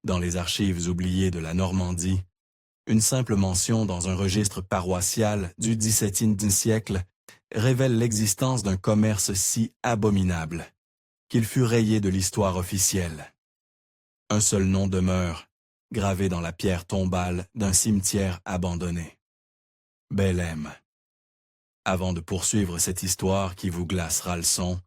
Dans les archives oubliées de la Normandie, une simple mention dans un registre paroissial du XVIIe siècle révèle l'existence d'un commerce si abominable qu'il fut rayé de l'histoire officielle. Un seul nom demeure, gravé dans la pierre tombale d'un cimetière abandonné. Belém. Avant de poursuivre cette histoire qui vous glacera le son,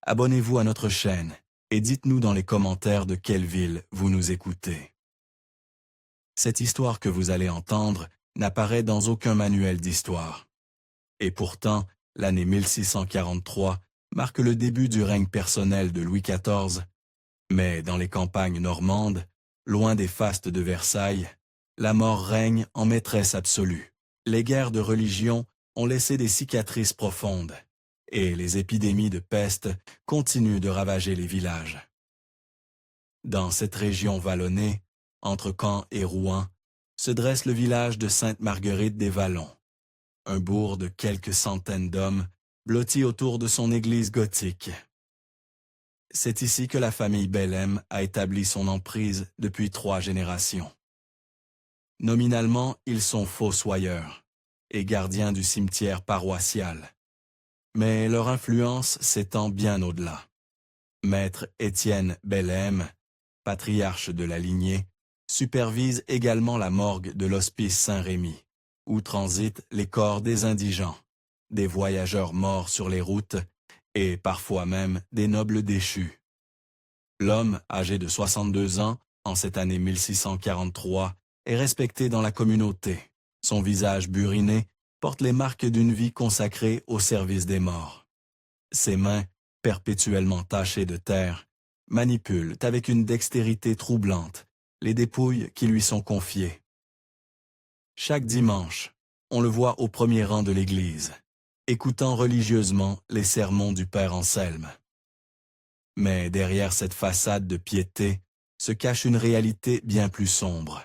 abonnez-vous à notre chaîne et dites-nous dans les commentaires de quelle ville vous nous écoutez. Cette histoire que vous allez entendre n'apparaît dans aucun manuel d'histoire. Et pourtant, l'année 1643 marque le début du règne personnel de Louis XIV, mais dans les campagnes normandes, loin des fastes de Versailles, la mort règne en maîtresse absolue. Les guerres de religion ont laissé des cicatrices profondes, et les épidémies de peste continuent de ravager les villages. Dans cette région vallonnée, entre Caen et Rouen, se dresse le village de Sainte-Marguerite-des-Vallons, un bourg de quelques centaines d'hommes blotti autour de son église gothique. C'est ici que la famille Belém a établi son emprise depuis 3 générations. Nominalement, ils sont fossoyeurs et gardiens du cimetière paroissial, mais leur influence s'étend bien au-delà. Maître Étienne Belém, patriarche de la lignée, supervise également la morgue de l'hospice Saint-Rémy, où transitent les corps des indigents, des voyageurs morts sur les routes et parfois même des nobles déchus. L'homme, âgé de 62 ans, en cette année 1643, est respecté dans la communauté. Son visage buriné porte les marques d'une vie consacrée au service des morts. Ses mains, perpétuellement tachées de terre, manipulent avec une dextérité troublante les dépouilles qui lui sont confiées. Chaque dimanche, on le voit au premier rang de l'église, écoutant religieusement les sermons du Père Anselme. Mais derrière cette façade de piété se cache une réalité bien plus sombre.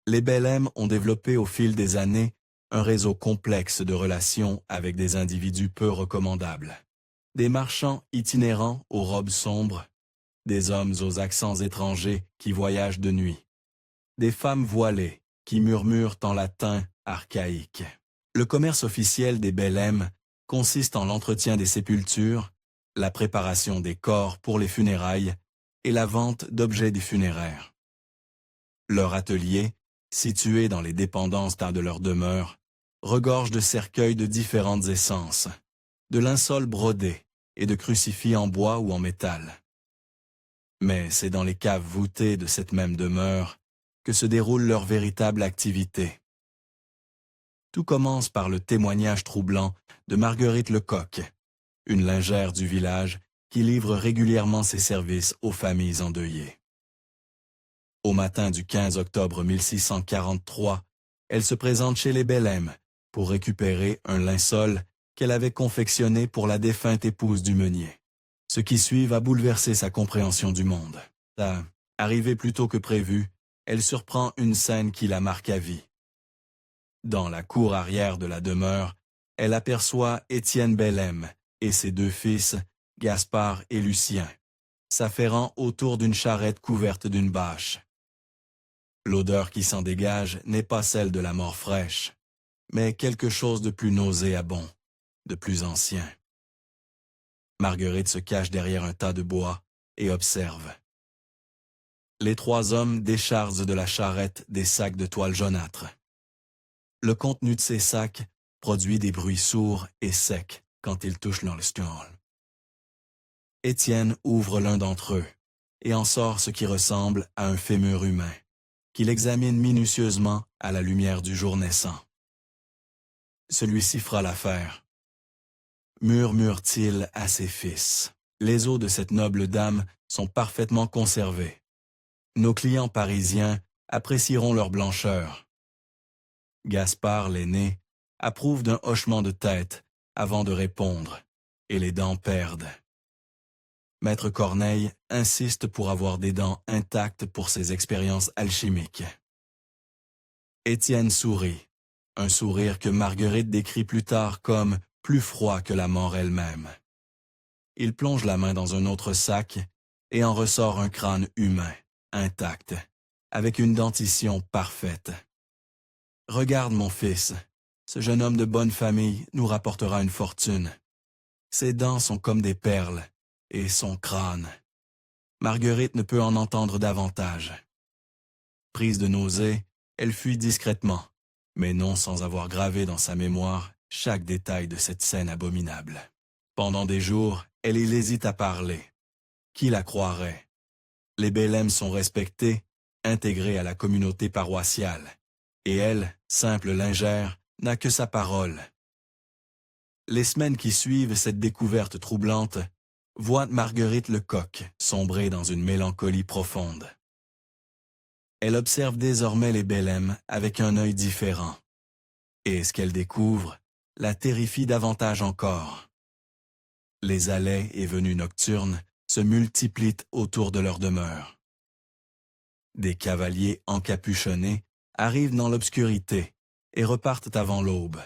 Les Belém ont développé au fil des années un réseau complexe de relations avec des individus peu recommandables. Des marchands itinérants aux robes sombres, des hommes aux accents étrangers qui voyagent de nuit, des femmes voilées qui murmurent en latin archaïque. Le commerce officiel des Belém consiste en l'entretien des sépultures, la préparation des corps pour les funérailles et la vente d'objets des funéraires. Leur atelier, situé dans les dépendances d'un de leurs demeures, regorge de cercueils de différentes essences, de linceuls brodés et de crucifix en bois ou en métal. Mais c'est dans les caves voûtées de cette même demeure que se déroule leur véritable activité. Tout commence par le témoignage troublant de Marguerite Lecoq, une lingère du village qui livre régulièrement ses services aux familles endeuillées. Au matin du 15 octobre 1643, elle se présente chez les Belém pour récupérer un linceul qu'elle avait confectionné pour la défunte épouse du meunier. Ce qui suit va bouleverser sa compréhension du monde. Arrivée plus tôt que prévu, elle surprend une scène qui la marque à vie. Dans la cour arrière de la demeure, elle aperçoit Étienne Belém et ses 2 fils, Gaspard et Lucien, s'affairant autour d'une charrette couverte d'une bâche. L'odeur qui s'en dégage n'est pas celle de la mort fraîche, mais quelque chose de plus nauséabond, de plus ancien. Marguerite se cache derrière un tas de bois et observe. Les 3 hommes déchargent de la charrette des sacs de toile jaunâtre. Le contenu de ces sacs produit des bruits sourds et secs quand ils touchent leur stôle. Étienne ouvre l'un d'entre eux et en sort ce qui ressemble à un fémur humain, qu'il examine minutieusement à la lumière du jour naissant. Celui-ci fera l'affaire. Murmure-t-il à ses fils. Les os de cette noble dame sont parfaitement conservés. Nos clients parisiens apprécieront leur blancheur. Gaspard, l'aîné, approuve d'un hochement de tête avant de répondre, et les dents perdent. Maître Corneille insiste pour avoir des dents intactes pour ses expériences alchimiques. Étienne sourit, un sourire que Marguerite décrit plus tard comme plus froid que la mort elle-même. Il plonge la main dans un autre sac et en ressort un crâne humain, intact, avec une dentition parfaite. « Regarde mon fils, ce jeune homme de bonne famille nous rapportera une fortune. Ses dents sont comme des perles, et son crâne. Marguerite ne peut en entendre davantage. » Prise de nausée, elle fuit discrètement, mais non sans avoir gravé dans sa mémoire chaque détail de cette scène abominable. Pendant des jours, elle hésite à parler. Qui la croirait? Les Bellem sont respectés, intégrés à la communauté paroissiale, et elle, simple lingère, n'a que sa parole. Les semaines qui suivent cette découverte troublante voient Marguerite Lecoq sombrer dans une mélancolie profonde. Elle observe désormais les Bellem avec un œil différent, et ce qu'elle découvre la terrifie davantage encore. Les allées et venues nocturnes se multiplient autour de leur demeure. Des cavaliers encapuchonnés arrivent dans l'obscurité et repartent avant l'aube,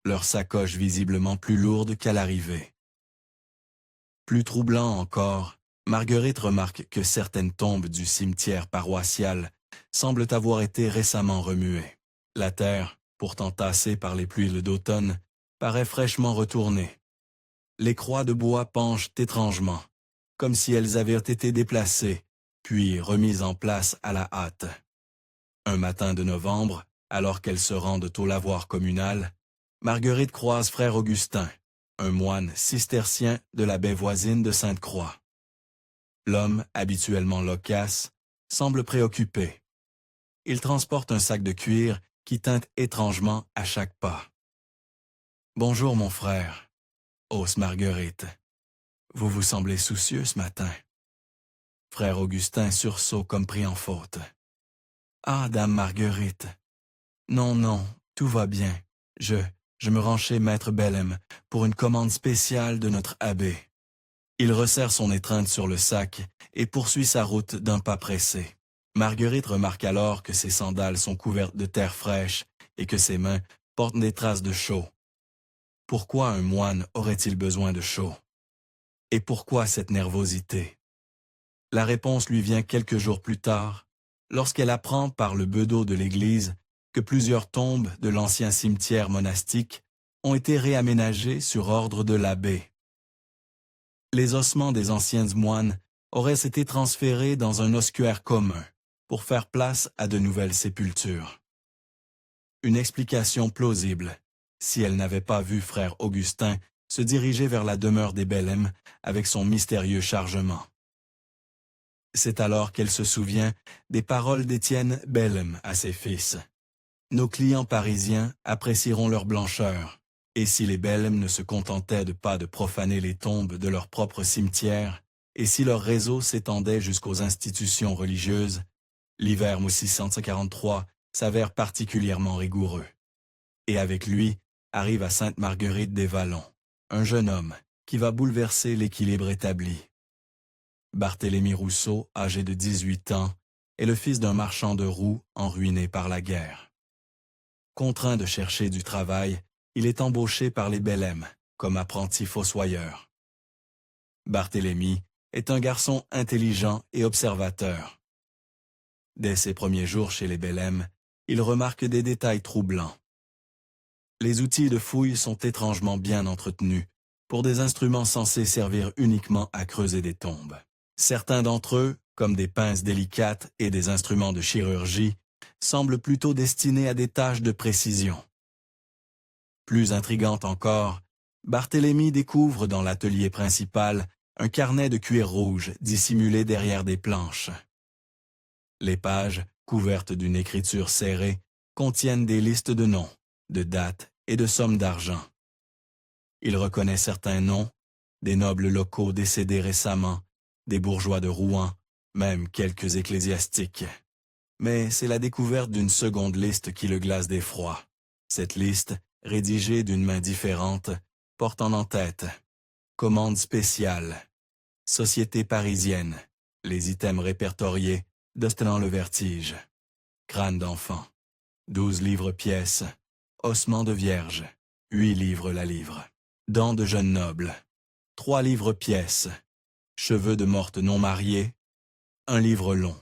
leurs sacoches visiblement plus lourdes qu'à l'arrivée. Plus troublant encore, Marguerite remarque que certaines tombes du cimetière paroissial semblent avoir été récemment remuées. La terre, pourtant tassée par les pluies d'automne, paraît fraîchement retournée. Les croix de bois penchent étrangement, comme si elles avaient été déplacées, puis remises en place à la hâte. Un matin de novembre, alors qu'elles se rendent au lavoir communal, Marguerite croise frère Augustin, un moine cistercien de la baie voisine de Sainte-Croix. L'homme, habituellement loquace, semble préoccupé. Il transporte un sac de cuir qui teinte étrangement à chaque pas. « Bonjour mon frère », hausse Marguerite. « Vous vous semblez soucieux ce matin. » Frère Augustin sursaut comme pris en faute. « Ah, dame Marguerite. Non, non, tout va bien. Je me rends chez maître Bellem pour une commande spéciale de notre abbé. » Il resserre son étreinte sur le sac et poursuit sa route d'un pas pressé. Marguerite remarque alors que ses sandales sont couvertes de terre fraîche et que ses mains portent des traces de chaux. Pourquoi un moine aurait-il besoin de chaux? Et pourquoi cette nervosité? La réponse lui vient quelques jours plus tard, lorsqu'elle apprend par le bedeau de l'église que plusieurs tombes de l'ancien cimetière monastique ont été réaménagées sur ordre de l'abbé. Les ossements des anciens moines auraient été transférés dans un ossuaire commun pour faire place à de nouvelles sépultures. Une explication plausible, si elle n'avait pas vu frère Augustin se diriger vers la demeure des Bellem avec son mystérieux chargement. C'est alors qu'elle se souvient des paroles d'Étienne Bellem à ses fils. Nos clients parisiens apprécieront leur blancheur, et si les Bellem ne se contentaient pas de profaner les tombes de leur propre cimetière, et si leur réseau s'étendait jusqu'aux institutions religieuses, l'hiver 1643 s'avère particulièrement rigoureux. Et avec lui arrive à Sainte-Marguerite des Vallons, un jeune homme qui va bouleverser l'équilibre établi. Barthélemy Rousseau, âgé de 18 ans, est le fils d'un marchand de roues enruiné par la guerre. Contraint de chercher du travail, il est embauché par les Bellem comme apprenti fossoyeur. Barthélemy est un garçon intelligent et observateur. Dès ses premiers jours chez les Bellem, il remarque des détails troublants. Les outils de fouille sont étrangement bien entretenus pour des instruments censés servir uniquement à creuser des tombes. Certains d'entre eux, comme des pinces délicates et des instruments de chirurgie, semblent plutôt destinés à des tâches de précision. Plus intrigante encore, Barthélemy découvre dans l'atelier principal un carnet de cuir rouge dissimulé derrière des planches. Les pages, couvertes d'une écriture serrée, contiennent des listes de noms, de dates et de sommes d'argent. Il reconnaît certains noms, des nobles locaux décédés récemment, des bourgeois de Rouen, même quelques ecclésiastiques. Mais c'est la découverte d'une seconde liste qui le glace d'effroi. Cette liste, rédigée d'une main différente, porte en tête « Commande spéciale »,« Société parisienne », les items répertoriés, donnant le vertige. Crâne d'enfant, 12 livres pièces, ossements de vierge, 8 livres la livre. Dents de jeune noble, 3 livres pièces, cheveux de morte non mariée, 1 livre long.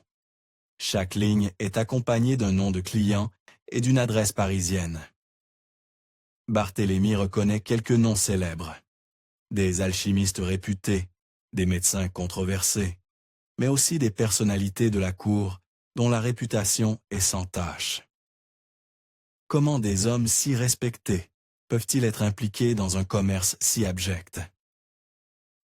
Chaque ligne est accompagnée d'un nom de client et d'une adresse parisienne. Barthélemy reconnaît quelques noms célèbres. Des alchimistes réputés, des médecins controversés, mais aussi des personnalités de la cour dont la réputation est sans tache. Comment des hommes si respectés peuvent-ils être impliqués dans un commerce si abject?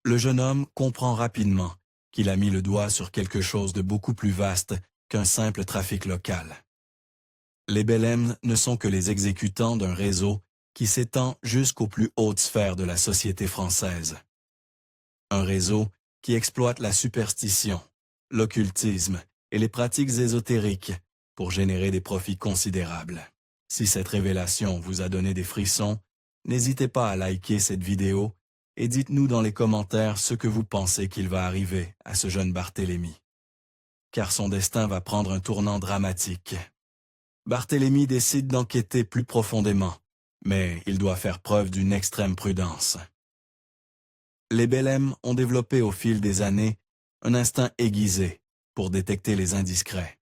Le jeune homme comprend rapidement qu'il a mis le doigt sur quelque chose de beaucoup plus vaste qu'un simple trafic local. Les Bellem ne sont que les exécutants d'un réseau qui s'étend jusqu'aux plus hautes sphères de la société française. Un réseau qui exploite la superstition, l'occultisme et les pratiques ésotériques pour générer des profits considérables. Si cette révélation vous a donné des frissons, n'hésitez pas à liker cette vidéo et dites-nous dans les commentaires ce que vous pensez qu'il va arriver à ce jeune Barthélemy. Car son destin va prendre un tournant dramatique. Barthélemy décide d'enquêter plus profondément, mais il doit faire preuve d'une extrême prudence. Les Bellem ont développé au fil des années un instinct aiguisé pour détecter les indiscrets.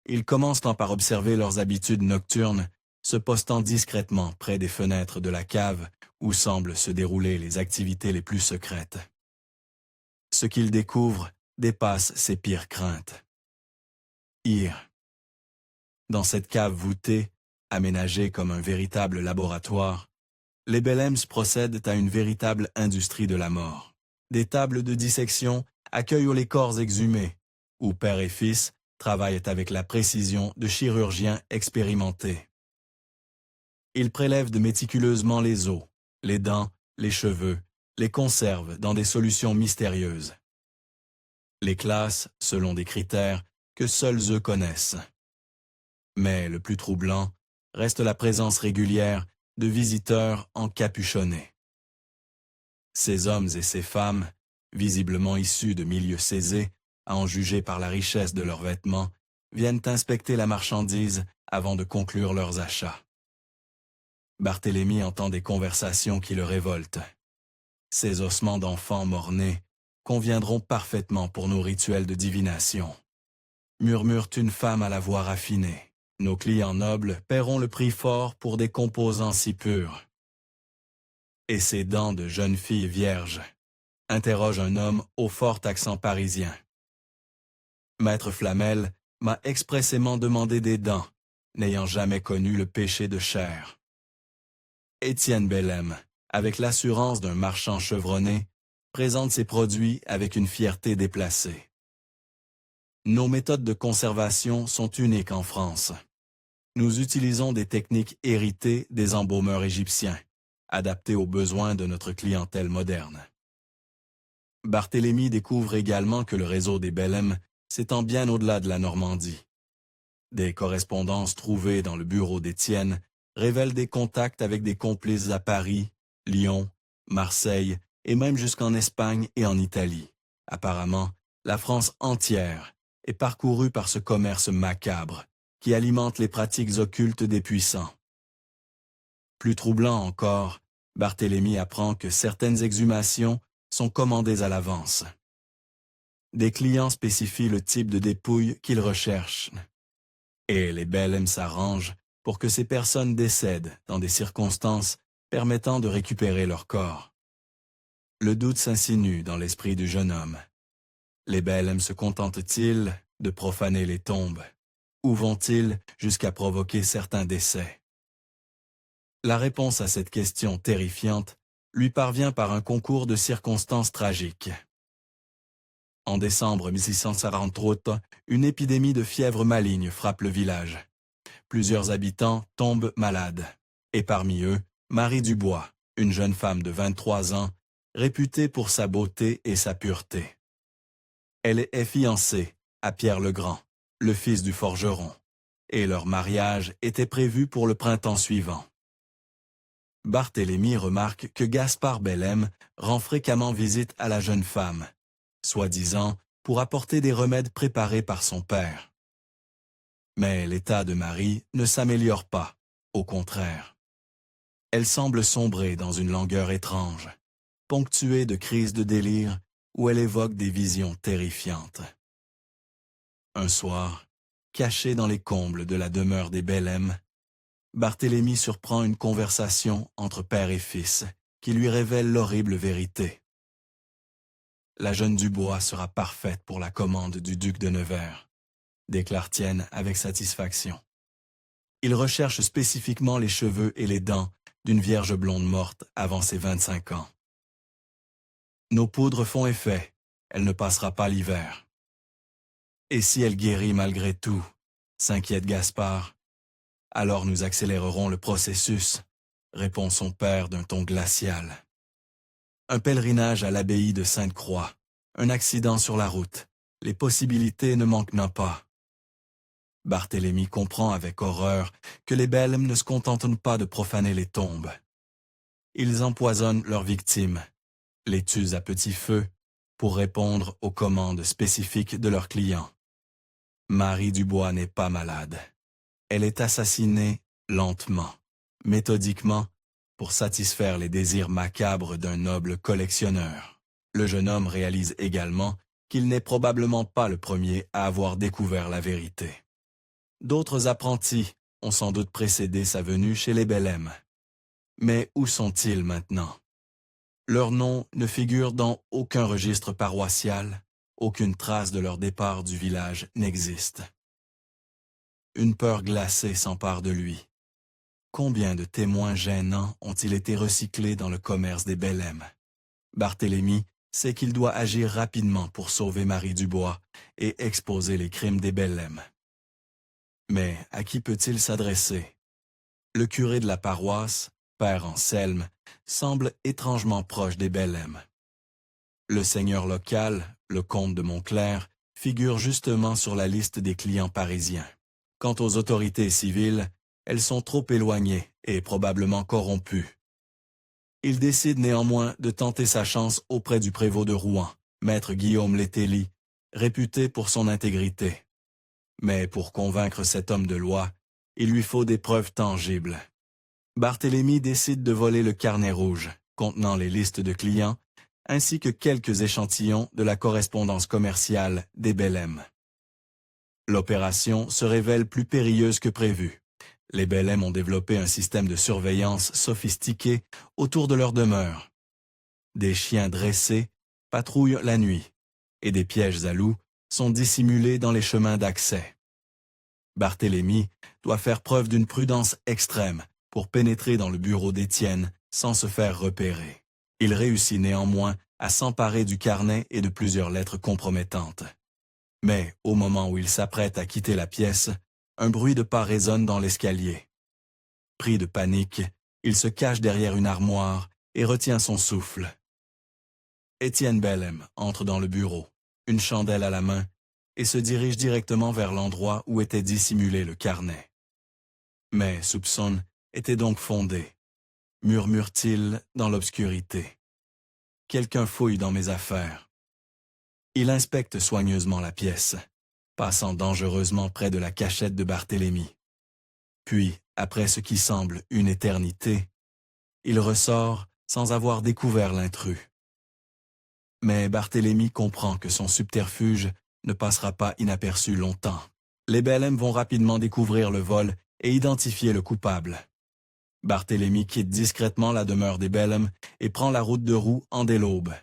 Ils commencent par observer leurs habitudes nocturnes, se postant discrètement près des fenêtres de la cave où semblent se dérouler les activités les plus secrètes. Ce qu'ils découvrent dépasse ses pires craintes. Dans cette cave voûtée, aménagée comme un véritable laboratoire, les Bellems procèdent à une véritable industrie de la mort. Des tables de dissection accueillent les corps exhumés, où père et fils travaillent avec la précision de chirurgiens expérimentés. Ils prélèvent méticuleusement les os, les dents, les cheveux, les conservent dans des solutions mystérieuses. Les classent selon des critères que seuls eux connaissent. Mais le plus troublant reste la présence régulière de visiteurs encapuchonnés. Ces hommes et ces femmes, visiblement issus de milieux aisés, à en juger par la richesse de leurs vêtements, viennent inspecter la marchandise avant de conclure leurs achats. Barthélemy entend des conversations qui le révoltent. Ces ossements d'enfants mort-nés conviendront parfaitement pour nos rituels de divination. Murmure une femme à la voix raffinée. Nos clients nobles paieront le prix fort pour des composants si purs. Et ces dents de jeune fille vierge, interroge un homme au fort accent parisien. Maître Flamel m'a expressément demandé des dents, n'ayant jamais connu le péché de chair. Étienne Bellem, avec l'assurance d'un marchand chevronné, présente ses produits avec une fierté déplacée. Nos méthodes de conservation sont uniques en France. Nous utilisons des techniques héritées des embaumeurs égyptiens, adaptées aux besoins de notre clientèle moderne. Barthélemy découvre également que le réseau des Bellem s'étend bien au-delà de la Normandie. Des correspondances trouvées dans le bureau d'Étienne révèlent des contacts avec des complices à Paris, Lyon, Marseille et même jusqu'en Espagne et en Italie. Apparemment, la France entière est parcourue par ce commerce macabre qui alimente les pratiques occultes des puissants. Plus troublant encore, Barthélemy apprend que certaines exhumations sont commandées à l'avance. Des clients spécifient le type de dépouille qu'ils recherchent. Et les Bellem s'arrangent pour que ces personnes décèdent dans des circonstances permettant de récupérer leur corps. Le doute s'insinue dans l'esprit du jeune homme. Les Bellem se contentent-ils de profaner les tombes? Ou vont-ils jusqu'à provoquer certains décès? La réponse à cette question terrifiante lui parvient par un concours de circonstances tragiques. En décembre 1643, une épidémie de fièvre maligne frappe le village. Plusieurs habitants tombent malades, et parmi eux, Marie Dubois, une jeune femme de 23 ans, réputée pour sa beauté et sa pureté. Elle est fiancée à Pierre le Grand, le fils du forgeron, et leur mariage était prévu pour le printemps suivant. Barthélemy remarque que Gaspard Bellem rend fréquemment visite à la jeune femme, soi-disant pour apporter des remèdes préparés par son père. Mais l'état de Marie ne s'améliore pas, au contraire. Elle semble sombrer dans une langueur étrange, ponctuée de crises de délire où elle évoque des visions terrifiantes. Un soir, caché dans les combles de la demeure des Bellem, Barthélemy surprend une conversation entre père et fils qui lui révèle l'horrible vérité. La jeune Dubois sera parfaite pour la commande du duc de Nevers, déclare Tienne avec satisfaction. Il recherche spécifiquement les cheveux et les dents d'une vierge blonde morte avant ses 25 ans. Nos poudres font effet, elle ne passera pas l'hiver. Et si elle guérit malgré tout, s'inquiète Gaspard, alors nous accélérerons le processus, répond son père d'un ton glacial. Un pèlerinage à l'abbaye de Sainte-Croix, un accident sur la route, les possibilités ne manquent pas. Barthélemy comprend avec horreur que les Bellem ne se contentent pas de profaner les tombes. Ils empoisonnent leurs victimes, les tuent à petit feu, pour répondre aux commandes spécifiques de leurs clients. Marie Dubois n'est pas malade. Elle est assassinée lentement, méthodiquement, pour satisfaire les désirs macabres d'un noble collectionneur. Le jeune homme réalise également qu'il n'est probablement pas le premier à avoir découvert la vérité. D'autres apprentis ont sans doute précédé sa venue chez les Bellem. Mais où sont-ils maintenant? Leurs noms ne figurent dans aucun registre paroissial, aucune trace de leur départ du village n'existe. Une peur glacée s'empare de lui. Combien de témoins gênants ont-ils été recyclés dans le commerce des Bellem? Barthélemy sait qu'il doit agir rapidement pour sauver Marie Dubois et exposer les crimes des Bellem. Mais à qui peut-il s'adresser? Le curé de la paroisse, père Anselme, semble étrangement proche des Bellem. Le seigneur local, le comte de Montclair, figure justement sur la liste des clients parisiens. Quant aux autorités civiles, elles sont trop éloignées et probablement corrompues. Il décide néanmoins de tenter sa chance auprès du prévôt de Rouen, maître Guillaume Letellier, réputé pour son intégrité. Mais pour convaincre cet homme de loi, il lui faut des preuves tangibles. Barthélemy décide de voler le carnet rouge, contenant les listes de clients, ainsi que quelques échantillons de la correspondance commerciale des Bellem. L'opération se révèle plus périlleuse que prévu. Les Bellem ont développé un système de surveillance sophistiqué autour de leur demeure. Des chiens dressés patrouillent la nuit, et des pièges à loups sont dissimulés dans les chemins d'accès. Barthélemy doit faire preuve d'une prudence extrême pour pénétrer dans le bureau d'Étienne sans se faire repérer. Il réussit néanmoins à s'emparer du carnet et de plusieurs lettres compromettantes. Mais au moment où il s'apprête à quitter la pièce, un bruit de pas résonne dans l'escalier. Pris de panique, il se cache derrière une armoire et retient son souffle. Étienne Bellem entre dans le bureau, une chandelle à la main, et se dirige directement vers l'endroit où était dissimulé le carnet. Mes soupçons étaient donc fondés, murmure-t-il dans l'obscurité. Quelqu'un fouille dans mes affaires. Il inspecte soigneusement la pièce, passant dangereusement près de la cachette de Barthélemy. Puis, après ce qui semble une éternité, il ressort sans avoir découvert l'intrus. Mais Barthélemy comprend que son subterfuge ne passera pas inaperçu longtemps. Les Bellem vont rapidement découvrir le vol et identifier le coupable. Barthélemy quitte discrètement la demeure des Bellem et prend la route de Roux en dès l'aube.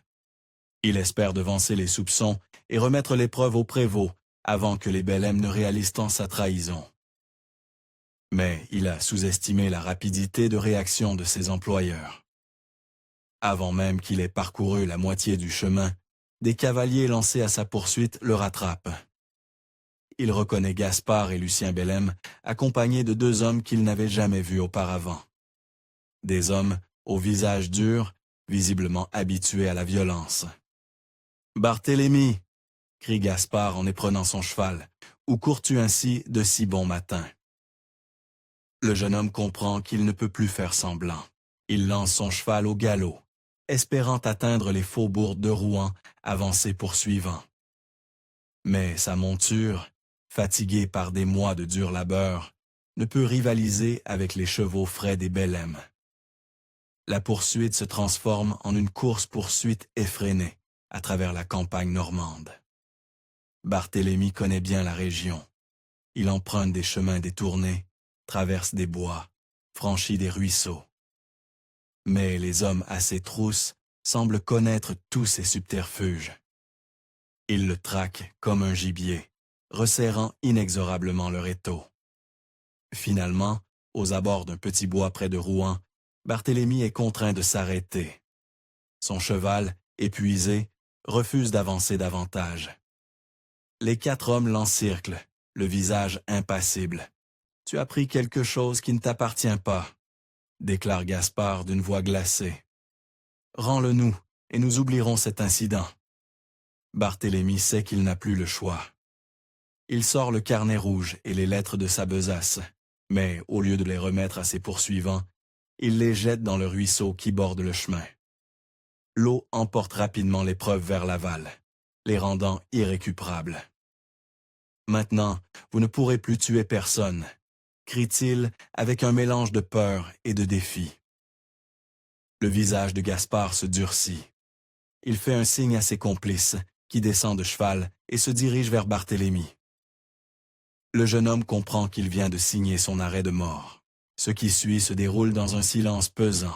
Il espère devancer les soupçons et remettre les preuves au prévôt avant que les Bellem ne réalisent tant sa trahison. Mais il a sous-estimé la rapidité de réaction de ses employeurs. Avant même qu'il ait parcouru la moitié du chemin, des cavaliers lancés à sa poursuite le rattrapent. Il reconnaît Gaspard et Lucien Bellem, accompagnés de deux hommes qu'il n'avait jamais vus auparavant. Des hommes au visage dur, visiblement habitués à la violence. « Barthélemy !» crie Gaspard en éprenant son cheval. « Où cours-tu ainsi de si bon matin ?» Le jeune homme comprend qu'il ne peut plus faire semblant. Il lance son cheval au galop, espérant atteindre les faubourgs de Rouen avant ses poursuivants. Mais sa monture, fatiguée par des mois de dur labeur, ne peut rivaliser avec les chevaux frais des Bellem. La poursuite se transforme en une course-poursuite effrénée à travers la campagne normande. Barthélemy connaît bien la région. Il emprunte des chemins détournés, traverse des bois, franchit des ruisseaux. Mais les hommes à ses trousses semblent connaître tous ses subterfuges. Ils le traquent comme un gibier, resserrant inexorablement leur étau. Finalement, aux abords d'un petit bois près de Rouen, Barthélemy est contraint de s'arrêter. Son cheval, épuisé, refuse d'avancer davantage. Les 4 hommes l'encirclent, le visage impassible. « Tu as pris quelque chose qui ne t'appartient pas », déclare Gaspard d'une voix glacée. « Rends-le-nous, et nous oublierons cet incident. » Barthélemy sait qu'il n'a plus le choix. Il sort le carnet rouge et les lettres de sa besace, mais au lieu de les remettre à ses poursuivants, il les jette dans le ruisseau qui borde le chemin. L'eau emporte rapidement les preuves vers l'aval, les rendant irrécupérables. « Maintenant, vous ne pourrez plus tuer personne », crie-t-il avec un mélange de peur et de défi. Le visage de Gaspard se durcit. Il fait un signe à ses complices, qui descend de cheval et se dirige vers Barthélemy. Le jeune homme comprend qu'il vient de signer son arrêt de mort. Ce qui suit se déroule dans un silence pesant,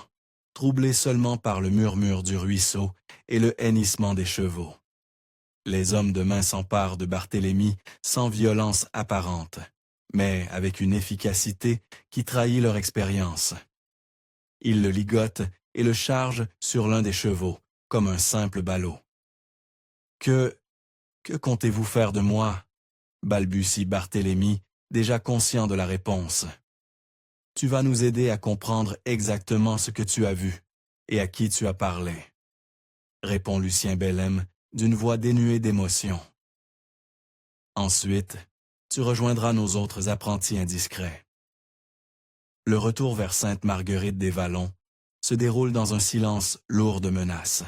troublé seulement par le murmure du ruisseau et le hennissement des chevaux. Les hommes de main s'emparent de Barthélemy sans violence apparente, mais avec une efficacité qui trahit leur expérience. Ils le ligotent et le chargent sur l'un des chevaux, comme un simple ballot. « Que comptez-vous faire de moi ?» balbutie Barthélemy, déjà conscient de la réponse. « Tu vas nous aider à comprendre exactement ce que tu as vu et à qui tu as parlé, » répond Lucien Bellem d'une voix dénuée d'émotion. « Ensuite, tu rejoindras nos autres apprentis indiscrets. » Le retour vers Sainte-Marguerite-des-Vallons se déroule dans un silence lourd de menaces.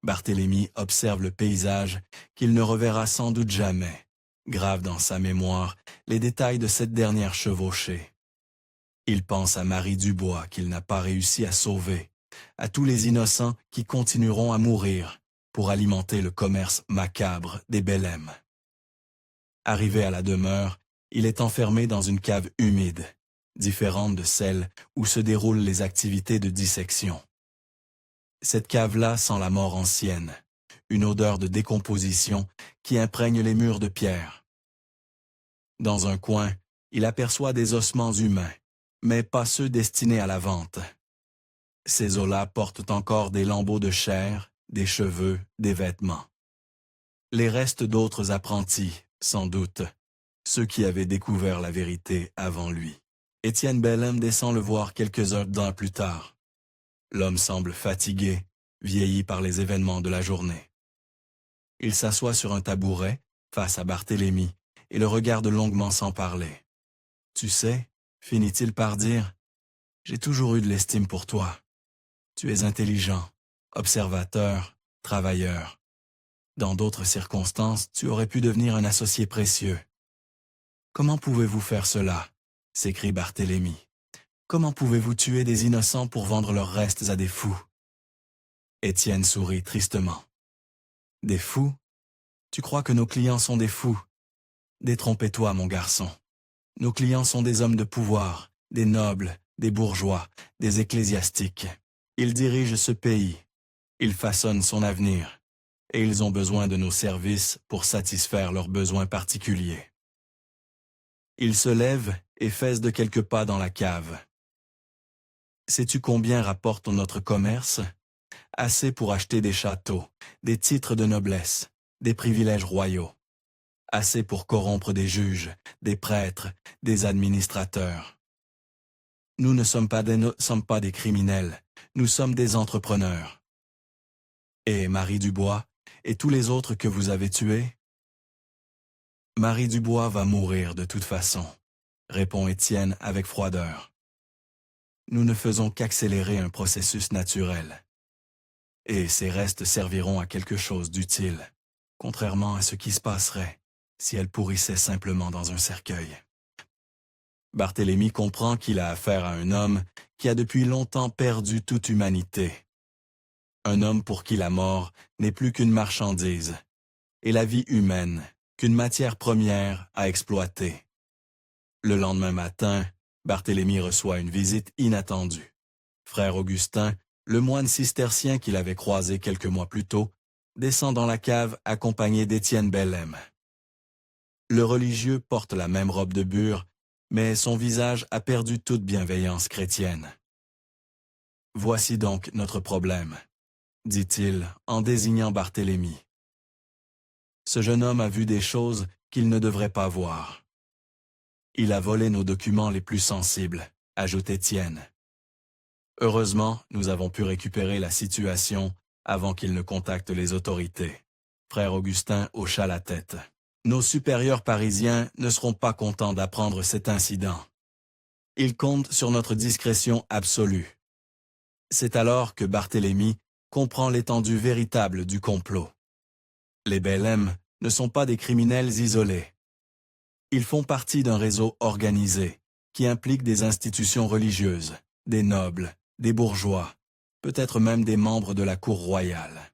Barthélemy observe le paysage qu'il ne reverra sans doute jamais, grave dans sa mémoire les détails de cette dernière chevauchée. Il pense à Marie Dubois qu'il n'a pas réussi à sauver, à tous les innocents qui continueront à mourir pour alimenter le commerce macabre des Bellem. Arrivé à la demeure, il est enfermé dans une cave humide, différente de celle où se déroulent les activités de dissection. Cette cave-là sent la mort ancienne, une odeur de décomposition qui imprègne les murs de pierre. Dans un coin, il aperçoit des ossements humains, mais pas ceux destinés à la vente. Ces os-là portent encore des lambeaux de chair, des cheveux, des vêtements. Les restes d'autres apprentis, sans doute, ceux qui avaient découvert la vérité avant lui. Étienne Bellem descend le voir quelques heures plus tard. L'homme semble fatigué, vieilli par les événements de la journée. Il s'assoit sur un tabouret, face à Barthélemy, et le regarde longuement sans parler. « Tu sais, finit-il par dire, j'ai toujours eu de l'estime pour toi. Tu es intelligent, observateur, travailleur. Dans d'autres circonstances, tu aurais pu devenir un associé précieux. »« Comment pouvez-vous faire cela ?» s'écrie Barthélemy. « Comment pouvez-vous tuer des innocents pour vendre leurs restes à des fous ?» Étienne sourit tristement. « Des fous? Tu crois que nos clients sont des fous? Détrompez-toi, mon garçon. Nos clients sont des hommes de pouvoir, des nobles, des bourgeois, des ecclésiastiques. Ils dirigent ce pays. Ils façonnent son avenir. Et ils ont besoin de nos services pour satisfaire leurs besoins particuliers. » Il se lève et fesse de quelques pas dans la cave. « Sais-tu combien rapporte notre commerce? Assez pour acheter des châteaux, des titres de noblesse, des privilèges royaux. Assez pour corrompre des juges, des prêtres, des administrateurs. Nous ne sommes pas des criminels, nous sommes des entrepreneurs. Et Marie Dubois, et tous les autres que vous avez tués? » « Marie Dubois va mourir de toute façon, » répond Étienne avec froideur. « Nous ne faisons qu'accélérer un processus naturel. Et ces restes serviront à quelque chose d'utile, contrairement à ce qui se passerait si elle pourrissait simplement dans un cercueil. » Barthélemy comprend qu'il a affaire à un homme qui a depuis longtemps perdu toute humanité. Un homme pour qui la mort n'est plus qu'une marchandise, et la vie humaine qu'une matière première à exploiter. Le lendemain matin, Barthélemy reçoit une visite inattendue. Frère Augustin, le moine cistercien qu'il avait croisé quelques mois plus tôt, descend dans la cave accompagné d'Étienne Bellem. Le religieux porte la même robe de bure, mais son visage a perdu toute bienveillance chrétienne. « Voici donc notre problème », dit-il en désignant Barthélemy. Ce jeune homme a vu des choses qu'il ne devrait pas voir. Il a volé nos documents les plus sensibles, ajoute Étienne. Heureusement, nous avons pu récupérer la situation avant qu'il ne contacte les autorités. Frère Augustin hocha la tête. Nos supérieurs parisiens ne seront pas contents d'apprendre cet incident. Ils comptent sur notre discrétion absolue. C'est alors que Barthélemy comprend l'étendue véritable du complot. Les Bellem ne sont pas des criminels isolés. Ils font partie d'un réseau organisé qui implique des institutions religieuses, des nobles, des bourgeois, peut-être même des membres de la cour royale.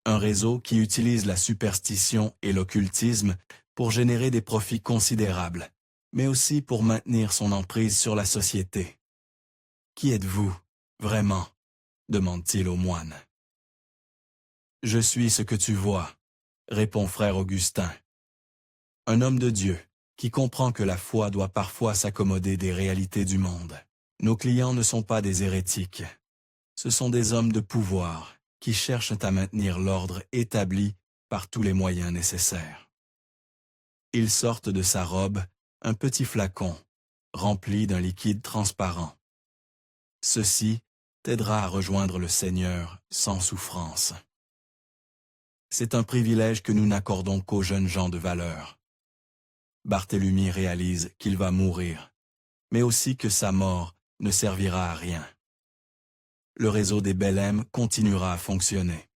Un réseau qui utilise la superstition et l'occultisme pour générer des profits considérables, mais aussi pour maintenir son emprise sur la société. « Qui êtes-vous, vraiment ?» demande-t-il au moine. « Je suis ce que tu vois », répond frère Augustin. Un homme de Dieu qui comprend que la foi doit parfois s'accommoder des réalités du monde. Nos clients ne sont pas des hérétiques. Ce sont des hommes de pouvoir qui cherchent à maintenir l'ordre établi par tous les moyens nécessaires. Ils sortent de sa robe un petit flacon rempli d'un liquide transparent. Ceci t'aidera à rejoindre le Seigneur sans souffrance. C'est un privilège que nous n'accordons qu'aux jeunes gens de valeur. Barthélemy réalise qu'il va mourir, mais aussi que sa mort ne servira à rien. Le réseau des Bellem continuera à fonctionner.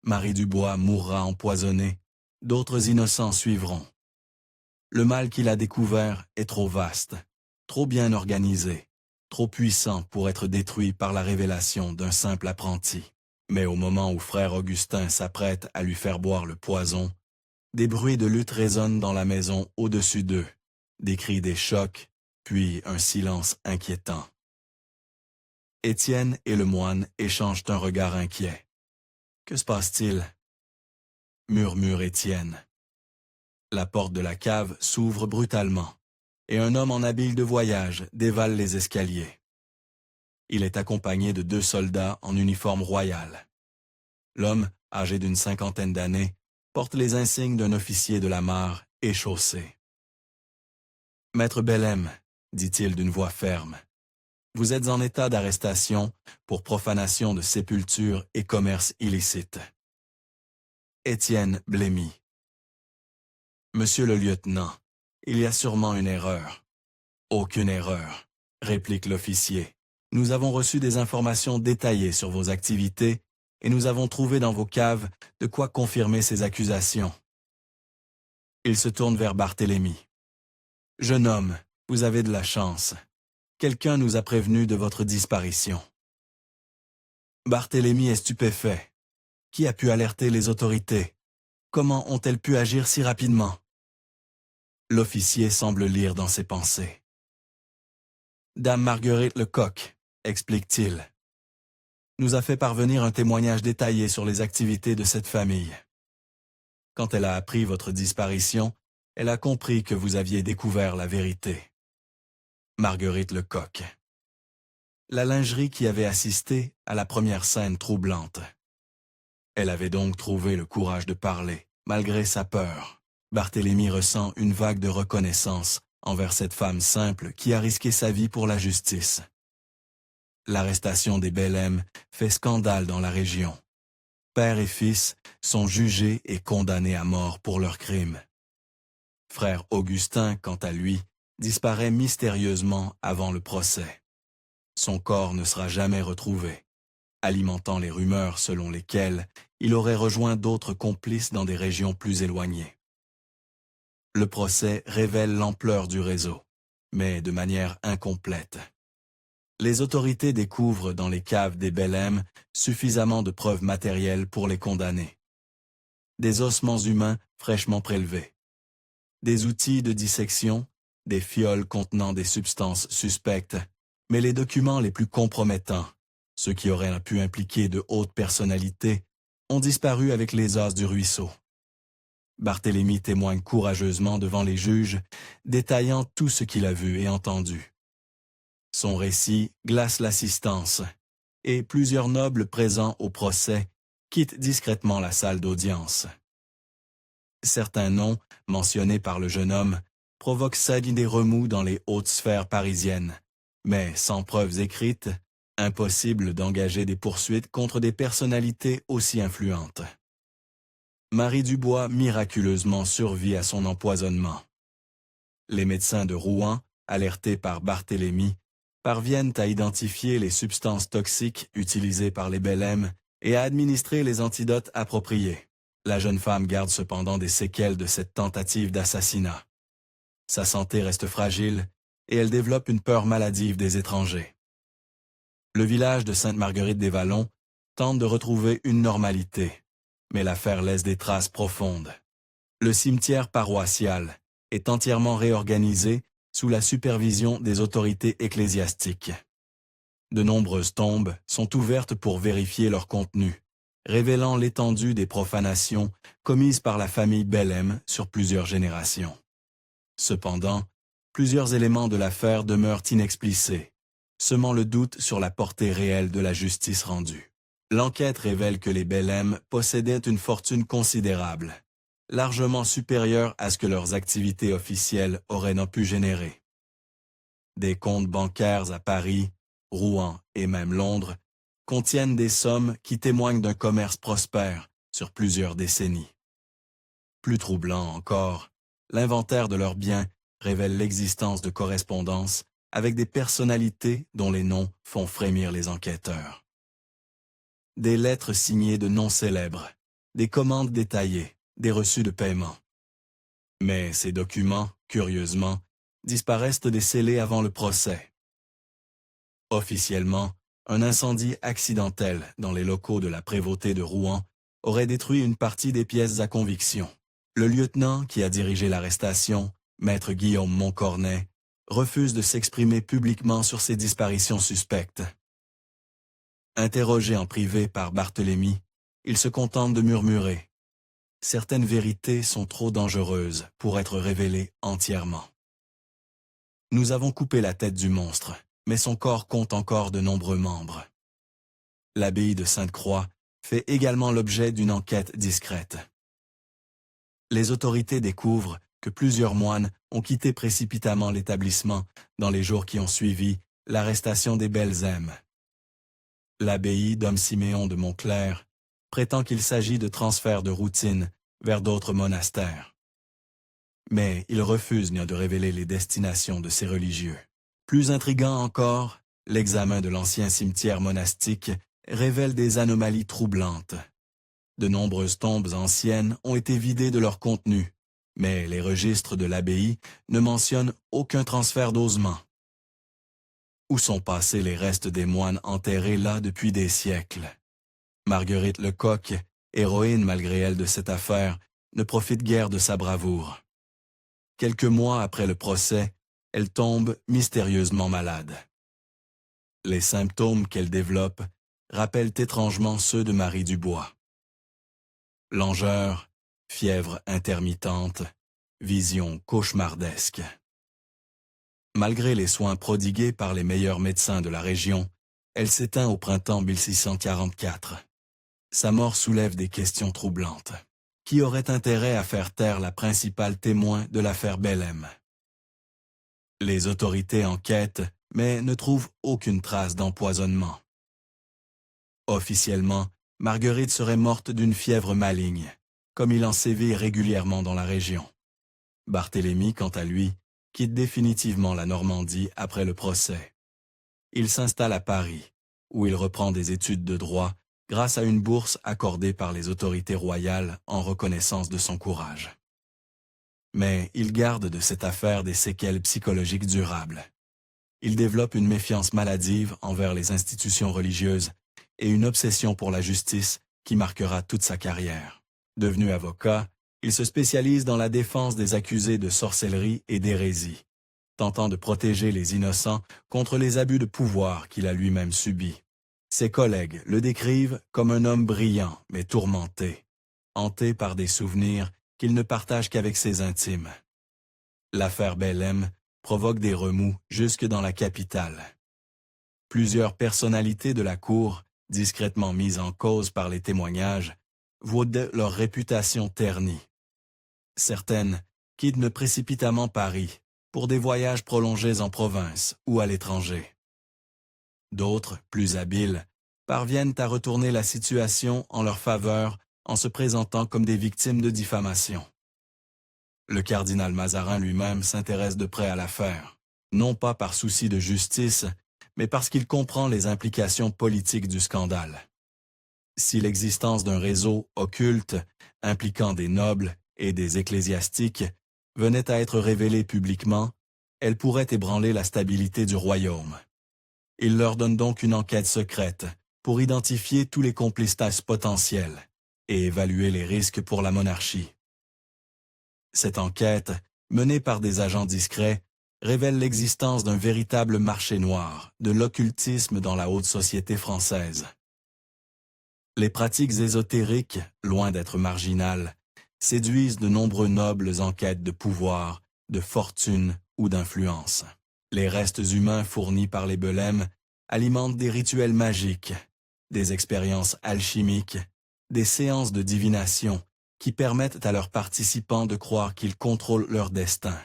Marie Dubois mourra empoisonnée, d'autres innocents suivront. Le mal qu'il a découvert est trop vaste, trop bien organisé, trop puissant pour être détruit par la révélation d'un simple apprenti. Mais au moment où frère Augustin s'apprête à lui faire boire le poison, des bruits de lutte résonnent dans la maison au-dessus d'eux, des cris, des chocs, puis un silence inquiétant. Étienne et le moine échangent un regard inquiet. « Que se passe-t-il » murmure Étienne. La porte de la cave s'ouvre brutalement, et un homme en habit de voyage dévale les escaliers. Il est accompagné de 2 soldats en uniforme royal. L'homme, âgé d'une 50aine d'années, porte les insignes d'un officier de la mare échaussé. « Maître Bellem, dit-il d'une voix ferme, vous êtes en état d'arrestation pour profanation de sépulture et commerce illicite. » Étienne blêmit. « Monsieur le lieutenant, il y a sûrement une erreur. »« Aucune erreur, » réplique l'officier. « Nous avons reçu des informations détaillées sur vos activités et nous avons trouvé dans vos caves de quoi confirmer ces accusations. » Il se tourne vers Barthélemy. « Jeune homme, vous avez de la chance. Quelqu'un nous a prévenus de votre disparition. » Barthélemy est stupéfait. Qui a pu alerter les autorités? Comment ont-elles pu agir si rapidement? L'officier semble lire dans ses pensées. « Dame Marguerite Lecoq, explique-t-il, nous a fait parvenir un témoignage détaillé sur les activités de cette famille. Quand elle a appris votre disparition, elle a compris que vous aviez découvert la vérité. » Marguerite Lecoq. La lingerie qui avait assisté à la première scène troublante. Elle avait donc trouvé le courage de parler, malgré sa peur. Barthélemy ressent une vague de reconnaissance envers cette femme simple qui a risqué sa vie pour la justice. L'arrestation des Bellem fait scandale dans la région. Père et fils sont jugés et condamnés à mort pour leurs crimes. Frère Augustin, quant à lui, disparaît mystérieusement avant le procès. Son corps ne sera jamais retrouvé, alimentant les rumeurs selon lesquelles il aurait rejoint d'autres complices dans des régions plus éloignées. Le procès révèle l'ampleur du réseau, mais de manière incomplète. Les autorités découvrent dans les caves des Bellem suffisamment de preuves matérielles pour les condamner. Des ossements humains fraîchement prélevés. Des outils de dissection, des fioles contenant des substances suspectes, mais les documents les plus compromettants, ceux qui auraient pu impliquer de hautes personnalités, ont disparu avec les os du ruisseau. Barthélemy témoigne courageusement devant les juges, détaillant tout ce qu'il a vu et entendu. Son récit glace l'assistance, et plusieurs nobles présents au procès quittent discrètement la salle d'audience. Certains noms, mentionnés par le jeune homme, provoquent saillie des remous dans les hautes sphères parisiennes, mais sans preuves écrites, impossible d'engager des poursuites contre des personnalités aussi influentes. Marie Dubois miraculeusement survit à son empoisonnement. Les médecins de Rouen, alertés par Barthélemy, parviennent à identifier les substances toxiques utilisées par les Bellem et à administrer les antidotes appropriés. La jeune femme garde cependant des séquelles de cette tentative d'assassinat. Sa santé reste fragile et elle développe une peur maladive des étrangers. Le village de Sainte-Marguerite-des-Vallons tente de retrouver une normalité, mais l'affaire laisse des traces profondes. Le cimetière paroissial est entièrement réorganisé sous la supervision des autorités ecclésiastiques. De nombreuses tombes sont ouvertes pour vérifier leur contenu, révélant l'étendue des profanations commises par la famille Bellem sur plusieurs générations. Cependant, plusieurs éléments de l'affaire demeurent inexplicés, semant le doute sur la portée réelle de la justice rendue. L'enquête révèle que les Bellem possédaient une fortune considérable, largement supérieure à ce que leurs activités officielles auraient pu générer. Des comptes bancaires à Paris, Rouen et même Londres contiennent des sommes qui témoignent d'un commerce prospère sur plusieurs décennies. Plus troublant encore, l'inventaire de leurs biens révèle l'existence de correspondances avec des personnalités dont les noms font frémir les enquêteurs. Des lettres signées de noms célèbres, des commandes détaillées, des reçus de paiement. Mais ces documents, curieusement, disparaissent décelés avant le procès. Officiellement, un incendie accidentel dans les locaux de la prévôté de Rouen aurait détruit une partie des pièces à conviction. Le lieutenant qui a dirigé l'arrestation, maître Guillaume Montcornet, refuse de s'exprimer publiquement sur ces disparitions suspectes. Interrogé en privé par Barthélemy, il se contente de murmurer « Certaines vérités sont trop dangereuses pour être révélées entièrement. Nous avons coupé la tête du monstre, mais son corps compte encore de nombreux membres. » L'abbaye de Sainte-Croix fait également l'objet d'une enquête discrète. Les autorités découvrent que plusieurs moines ont quitté précipitamment l'établissement dans les jours qui ont suivi l'arrestation des Bellem. L'abbaye Dom Siméon de Montclair prétend qu'il s'agit de transferts de routine vers d'autres monastères. Mais il refuse de révéler les destinations de ces religieux. Plus intriguant encore, l'examen de l'ancien cimetière monastique révèle des anomalies troublantes. De nombreuses tombes anciennes ont été vidées de leur contenu, mais les registres de l'abbaye ne mentionnent aucun transfert d'ossements. Où sont passés les restes des moines enterrés là depuis des siècles? Marguerite Lecoq, héroïne malgré elle de cette affaire, ne profite guère de sa bravoure. Quelques mois après le procès, elle tombe mystérieusement malade. Les symptômes qu'elle développe rappellent étrangement ceux de Marie Dubois. Langeur, fièvre intermittente, vision cauchemardesque. Malgré les soins prodigués par les meilleurs médecins de la région, elle s'éteint au printemps 1644. Sa mort soulève des questions troublantes. Qui aurait intérêt à faire taire la principale témoin de l'affaire Bellem? Les autorités enquêtent, mais ne trouvent aucune trace d'empoisonnement. Officiellement, Marguerite serait morte d'une fièvre maligne, comme il en sévit régulièrement dans la région. Barthélemy, quant à lui, quitte définitivement la Normandie après le procès. Il s'installe à Paris, où il reprend des études de droit grâce à une bourse accordée par les autorités royales en reconnaissance de son courage. Mais il garde de cette affaire des séquelles psychologiques durables. Il développe une méfiance maladive envers les institutions religieuses et une obsession pour la justice qui marquera toute sa carrière. Devenu avocat, Il se spécialise dans la défense des accusés de sorcellerie et d'hérésie, tentant de protéger les innocents contre les abus de pouvoir qu'il a lui-même subis. Ses collègues le décrivent comme un homme brillant mais tourmenté, hanté par des souvenirs qu'il ne partage qu'avec ses intimes. L'affaire Belem provoque des remous jusque dans la capitale. Plusieurs personnalités de la cour, discrètement mises en cause par les témoignages, voient leur réputation ternie. Certaines quittent précipitamment Paris pour des voyages prolongés en province ou à l'étranger. D'autres, plus habiles, parviennent à retourner la situation en leur faveur en se présentant comme des victimes de diffamation. Le cardinal Mazarin lui-même s'intéresse de près à l'affaire, non pas par souci de justice, mais parce qu'il comprend les implications politiques du scandale. Si l'existence d'un réseau occulte, impliquant des nobles et des ecclésiastiques, venait à être révélée publiquement, elle pourrait ébranler la stabilité du royaume. Il leur donne donc une enquête secrète pour identifier tous les complices potentiels et évaluer les risques pour la monarchie. Cette enquête, menée par des agents discrets, révèle l'existence d'un véritable marché noir de l'occultisme dans la haute société française. Les pratiques ésotériques, loin d'être marginales, séduisent de nombreux nobles en quête de pouvoir, de fortune ou d'influence. Les restes humains fournis par les Belem alimentent des rituels magiques, des expériences alchimiques, des séances de divination qui permettent à leurs participants de croire qu'ils contrôlent leur destin.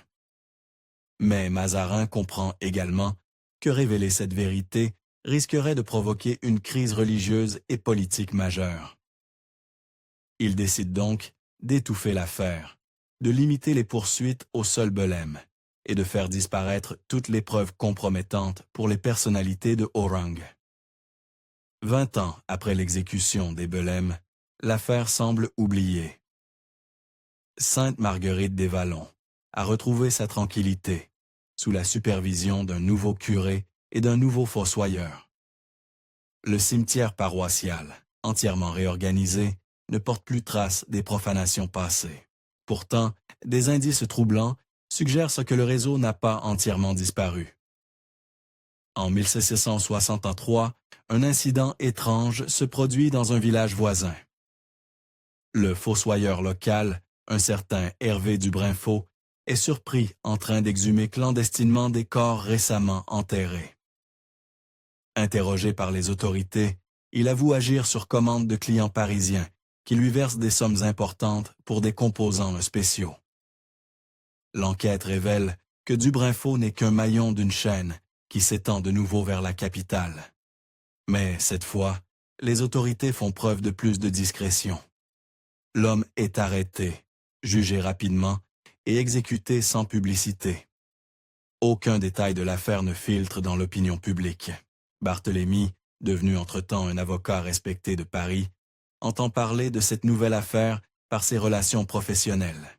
Mais Mazarin comprend également que révéler cette vérité risquerait de provoquer une crise religieuse et politique majeure. Il décide donc d'étouffer l'affaire, de limiter les poursuites aux seuls Belem et de faire disparaître toutes les preuves compromettantes pour les personnalités de Orang. 20 ans après l'exécution des Belem, l'affaire semble oubliée. Sainte Marguerite des Vallons a retrouvé sa tranquillité sous la supervision d'un nouveau curé et d'un nouveau fossoyeur. Le cimetière paroissial, entièrement réorganisé, ne porte plus trace des profanations passées. Pourtant, des indices troublants suggèrent que le réseau n'a pas entièrement disparu. En 1663, un incident étrange se produit dans un village voisin. Le fossoyeur local, un certain Hervé Dubrinfo, est surpris en train d'exhumer clandestinement des corps récemment enterrés. Interrogé par les autorités, il avoue agir sur commande de clients parisiens qui lui versent des sommes importantes pour des composants spéciaux. L'enquête révèle que Dubrinfo n'est qu'un maillon d'une chaîne qui s'étend de nouveau vers la capitale. Mais cette fois, les autorités font preuve de plus de discrétion. L'homme est arrêté, jugé rapidement et exécuté sans publicité. Aucun détail de l'affaire ne filtre dans l'opinion publique. Barthélemy, devenu entre-temps un avocat respecté de Paris, entend parler de cette nouvelle affaire par ses relations professionnelles.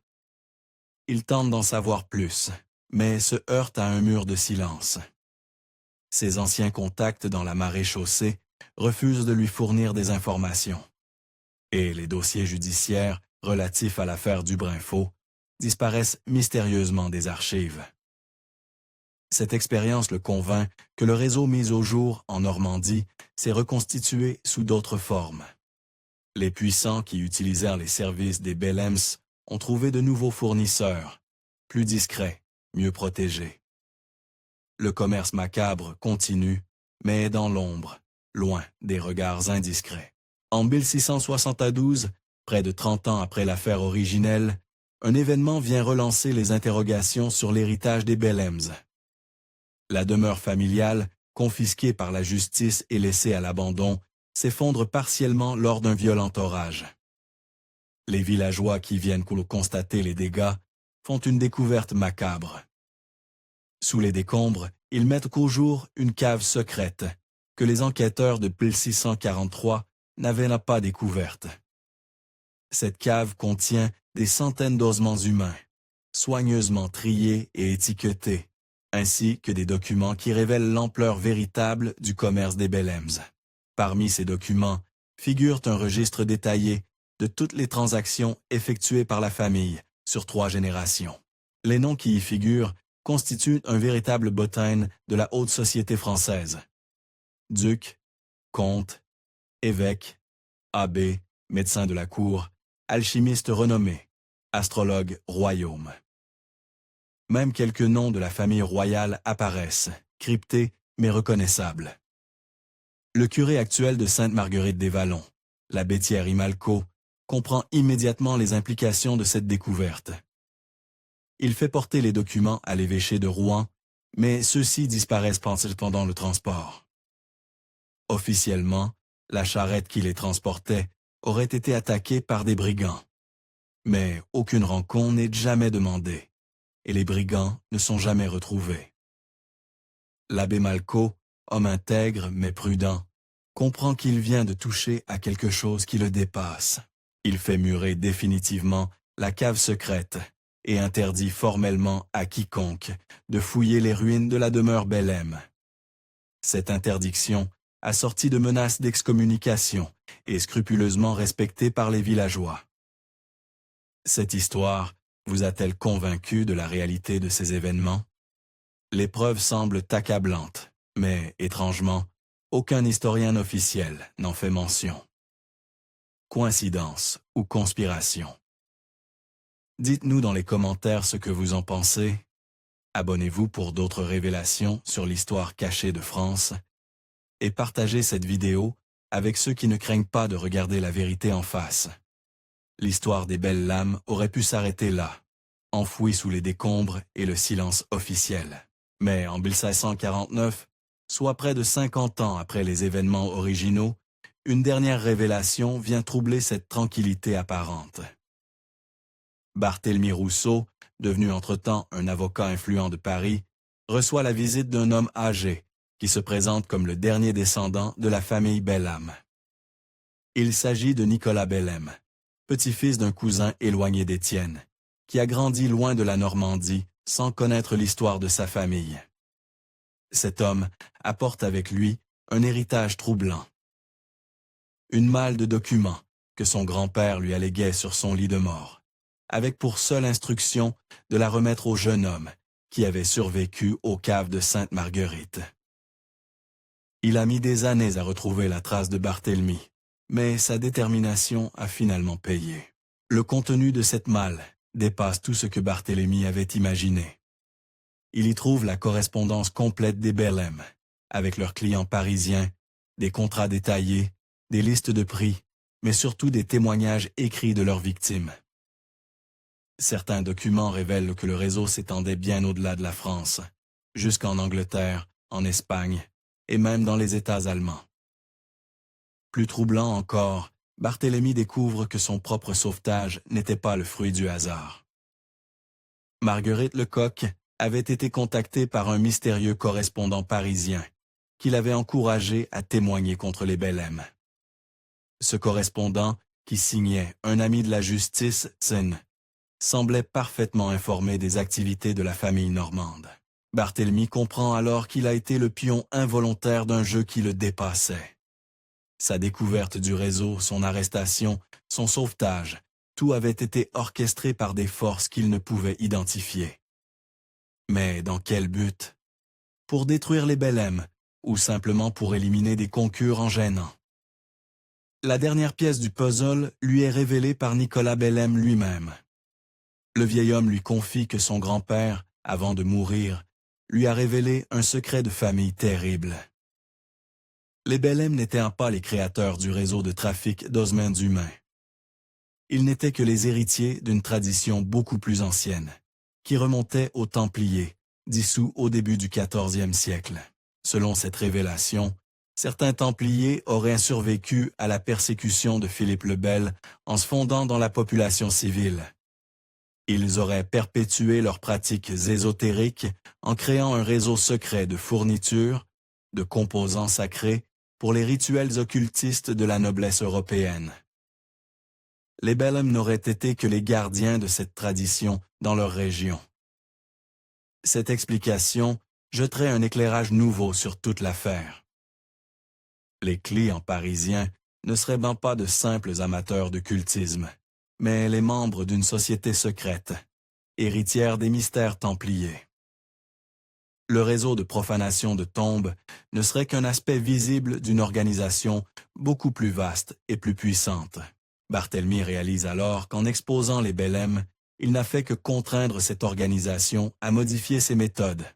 Il tente d'en savoir plus, mais se heurte à un mur de silence. Ses anciens contacts dans la maréchaussée refusent de lui fournir des informations. Et les dossiers judiciaires relatifs à l'affaire Dubrinfo disparaissent mystérieusement des archives. Cette expérience le convainc que le réseau mis au jour en Normandie s'est reconstitué sous d'autres formes. Les puissants qui utilisèrent les services des Belems ont trouvé de nouveaux fournisseurs, plus discrets, mieux protégés. Le commerce macabre continue, mais dans l'ombre, loin des regards indiscrets. En 1672, près de 30 ans après l'affaire originelle, un événement vient relancer les interrogations sur l'héritage des Belems. La demeure familiale, confisquée par la justice et laissée à l'abandon, s'effondre partiellement lors d'un violent orage. Les villageois qui viennent constater les dégâts font une découverte macabre. Sous les décombres, ils mettent au jour une cave secrète que les enquêteurs de 1643 n'avaient pas découverte. Cette cave contient des centaines d'ossements humains, soigneusement triés et étiquetés, ainsi que des documents qui révèlent l'ampleur véritable du commerce des Belems. Parmi ces documents figure un registre détaillé de toutes les transactions effectuées par la famille sur 3 générations. Les noms qui y figurent constituent un véritable bottin de la haute société française. Duc, comte, évêque, abbé, médecin de la cour, alchimiste renommé, astrologue royaume. Même quelques noms de la famille royale apparaissent, cryptés mais reconnaissables. Le curé actuel de Sainte-Marguerite-des-Vallons, l'abbé Thierry Malcot, comprend immédiatement les implications de cette découverte. Il fait porter les documents à l'évêché de Rouen, mais ceux-ci disparaissent pendant le transport. Officiellement, la charrette qui les transportait aurait été attaquée par des brigands. Mais aucune rançon n'est jamais demandée, et les brigands ne sont jamais retrouvés. L'abbé Malcot, homme intègre mais prudent, comprend qu'il vient de toucher à quelque chose qui le dépasse. Il fait murer définitivement la cave secrète et interdit formellement à quiconque de fouiller les ruines de la demeure Belem. Cette interdiction, assortie de menaces d'excommunication, est scrupuleusement respectée par les villageois. Cette histoire vous a-t-elle convaincu de la réalité de ces événements? Les preuves semblent accablantes, mais, étrangement, aucun historien officiel n'en fait mention. Coïncidence ou conspiration? Dites-nous dans les commentaires ce que vous en pensez. Abonnez-vous pour d'autres révélations sur l'histoire cachée de France et partagez cette vidéo avec ceux qui ne craignent pas de regarder la vérité en face. L'histoire des belles lames aurait pu s'arrêter là, enfouie sous les décombres et le silence officiel. Mais en 1549, soit près de 50 ans après les événements originaux, une dernière révélation vient troubler cette tranquillité apparente. Barthélemy Rousseau, devenu entre-temps un avocat influent de Paris, reçoit la visite d'un homme âgé qui se présente comme le dernier descendant de la famille Bellam. Il s'agit de Nicolas Belem, petit-fils d'un cousin éloigné d'Étienne, qui a grandi loin de la Normandie sans connaître l'histoire de sa famille. Cet homme apporte avec lui un héritage troublant. Une malle de documents que son grand-père lui alléguait sur son lit de mort, avec pour seule instruction de la remettre au jeune homme qui avait survécu aux caves de Sainte-Marguerite. Il a mis des années à retrouver la trace de Barthélemy, mais sa détermination a finalement payé. Le contenu de cette malle dépasse tout ce que Barthélemy avait imaginé. Il y trouve la correspondance complète des Belem, avec leurs clients parisiens, des contrats détaillés, des listes de prix, mais surtout des témoignages écrits de leurs victimes. Certains documents révèlent que le réseau s'étendait bien au-delà de la France, jusqu'en Angleterre, en Espagne, et même dans les États allemands. Plus troublant encore, Barthélemy découvre que son propre sauvetage n'était pas le fruit du hasard. Marguerite Lecoq avait été contactée par un mystérieux correspondant parisien qui l'avait encouragé à témoigner contre les Belem. Ce correspondant, qui signait un ami de la justice, Tsen, semblait parfaitement informé des activités de la famille normande. Barthélemy comprend alors qu'il a été le pion involontaire d'un jeu qui le dépassait. Sa découverte du réseau, son arrestation, son sauvetage, tout avait été orchestré par des forces qu'il ne pouvait identifier. Mais dans quel but? Pour détruire les Belem, ou simplement pour éliminer des concurrents gênants? La dernière pièce du puzzle lui est révélée par Nicolas Belem lui-même. Le vieil homme lui confie que son grand-père, avant de mourir, lui a révélé un secret de famille terrible. Les Belem n'étaient pas les créateurs du réseau de trafic d'ossements humains. Ils n'étaient que les héritiers d'une tradition beaucoup plus ancienne, qui remontait aux Templiers, dissous au début du XIVe siècle. Selon cette révélation, certains Templiers auraient survécu à la persécution de Philippe le Bel en se fondant dans la population civile. Ils auraient perpétué leurs pratiques ésotériques en créant un réseau secret de fournitures, de composants sacrés pour les rituels occultistes de la noblesse européenne. Les Belem n'auraient été que les gardiens de cette tradition dans leur région. Cette explication jetterait un éclairage nouveau sur toute l'affaire. Les clients parisiens ne seraient ben pas de simples amateurs de cultisme, mais les membres d'une société secrète, héritière des mystères templiers. Le réseau de profanation de tombes ne serait qu'un aspect visible d'une organisation beaucoup plus vaste et plus puissante. Barthélemy réalise alors qu'en exposant les Belem, il n'a fait que contraindre cette organisation à modifier ses méthodes.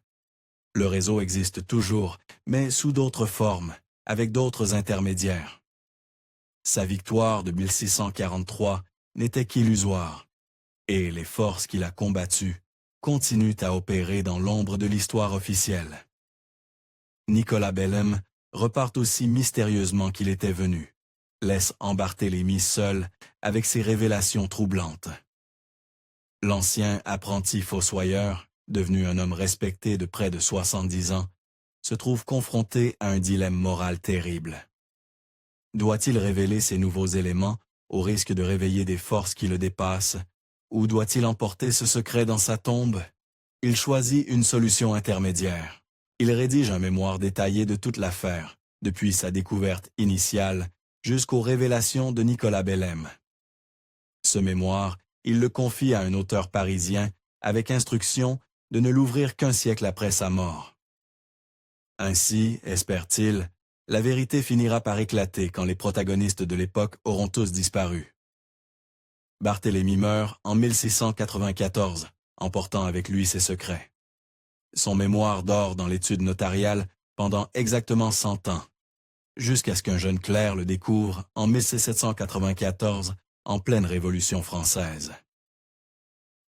Le réseau existe toujours, mais sous d'autres formes, avec d'autres intermédiaires. Sa victoire de 1643 n'était qu'illusoire, et les forces qu'il a combattues continuent à opérer dans l'ombre de l'histoire officielle. Nicolas Belem repart aussi mystérieusement qu'il était venu, laisse Barthélemy seul avec ses révélations troublantes. L'ancien apprenti fossoyeur, devenu un homme respecté de près de 70 ans, se trouve confronté à un dilemme moral terrible. Doit-il révéler ces nouveaux éléments au risque de réveiller des forces qui le dépassent, ou doit-il emporter ce secret dans sa tombe? Il choisit une solution intermédiaire. Il rédige un mémoire détaillé de toute l'affaire, depuis sa découverte initiale jusqu'aux révélations de Nicolas Belem. Ce mémoire, il le confie à un auteur parisien avec instruction de ne l'ouvrir qu'un siècle après sa mort. Ainsi, espère-t-il, la vérité finira par éclater quand les protagonistes de l'époque auront tous disparu. Barthélemy meurt en 1694, emportant avec lui ses secrets. Son mémoire dort dans l'étude notariale pendant exactement 100 ans, jusqu'à ce qu'un jeune clerc le découvre en 1794, en pleine Révolution française.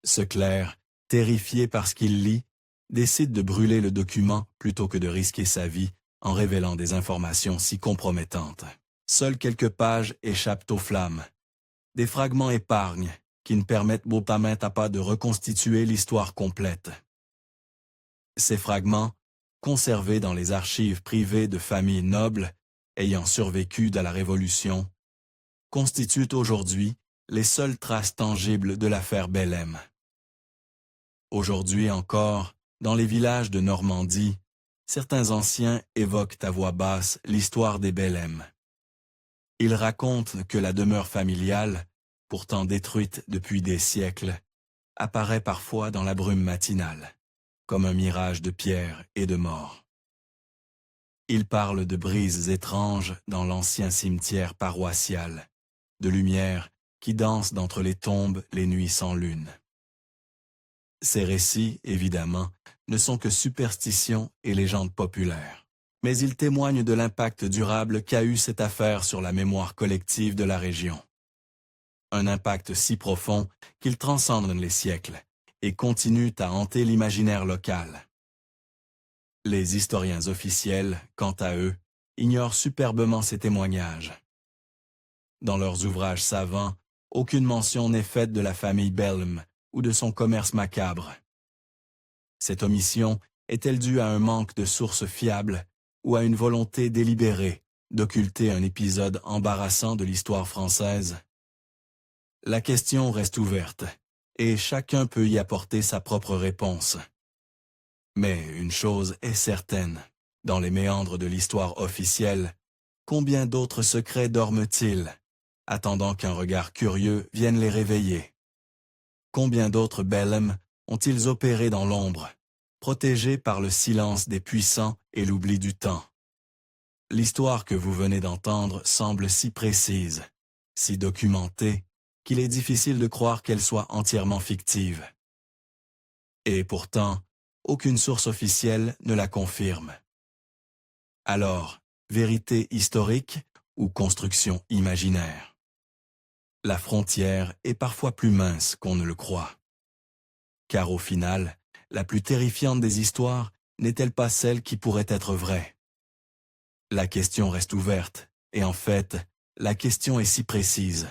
Ce clerc, terrifié par ce qu'il lit, décide de brûler le document plutôt que de risquer sa vie en révélant des informations si compromettantes. Seules quelques pages échappent aux flammes. Des fragments épargnent qui ne permettent pas maintes à pas de reconstituer l'histoire complète. Ces fragments, conservés dans les archives privées de familles nobles ayant survécu à la Révolution, constituent aujourd'hui les seules traces tangibles de l'affaire Belem. Aujourd'hui encore, dans les villages de Normandie, certains anciens évoquent à voix basse l'histoire des Belem. Ils racontent que la demeure familiale, pourtant détruite depuis des siècles, apparaît parfois dans la brume matinale, comme un mirage de pierre et de mort. Ils parlent de brises étranges dans l'ancien cimetière paroissial, de lumière qui dansent d'entre les tombes les nuits sans lune. Ces récits, évidemment, ne sont que superstitions et légendes populaires, mais ils témoignent de l'impact durable qu'a eu cette affaire sur la mémoire collective de la région. Un impact si profond qu'il transcende les siècles et continue à hanter l'imaginaire local. Les historiens officiels, quant à eux, ignorent superbement ces témoignages. Dans leurs ouvrages savants, aucune mention n'est faite de la famille Belem ou de son commerce macabre. Cette omission est-elle due à un manque de sources fiables ou à une volonté délibérée d'occulter un épisode embarrassant de l'histoire française? La question reste ouverte, et chacun peut y apporter sa propre réponse. Mais une chose est certaine, dans les méandres de l'histoire officielle, combien d'autres secrets dorment-ils, attendant qu'un regard curieux vienne les réveiller? Combien d'autres Belem ont-ils opéré dans l'ombre, protégés par le silence des puissants et l'oubli du temps? L'histoire que vous venez d'entendre semble si précise, si documentée, qu'il est difficile de croire qu'elle soit entièrement fictive. Et pourtant, aucune source officielle ne la confirme. Alors, vérité historique ou construction imaginaire? La frontière est parfois plus mince qu'on ne le croit. Car au final, la plus terrifiante des histoires n'est-elle pas celle qui pourrait être vraie? La question reste ouverte, et en fait, la question est si précise